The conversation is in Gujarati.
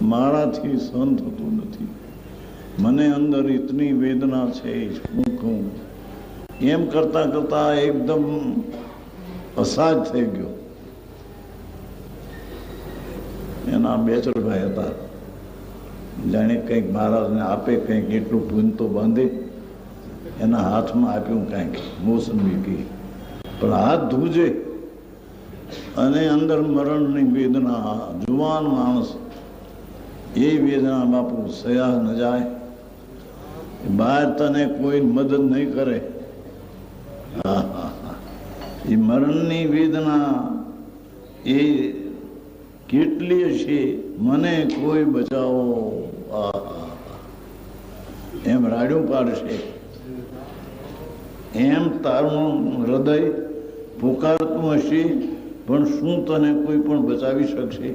મારાથી સહન થતું નથી, મને અંદર ઇતની વેદના છે, શું કહું. એમ કરતા કરતા એકદમ અસહજ થઈ ગયો. એના બેચરભાઈ હતા, જાણે કંઈક મહારાજને આપે, કંઈક એટલું પૂન તો બાંધે. એના હાથમાં આપ્યું કંઈક મોસંબી કી, પણ હાથ ધ્રુજે અને અંદર મરણની વેદના. જુવાન માણસ, એ વેદના બાપુ સહ્યા ન જાય. બહાર તને કોઈ મદદ નહીં કરે. એ મરણની વેદના એ કેટલી છે, મને કોઈ બચાવો, એમ રાડ્યું પાડશે. એમ તારું હૃદય પુકારતું હશે, પણ શું તને કોઈ પણ બચાવી શકશે?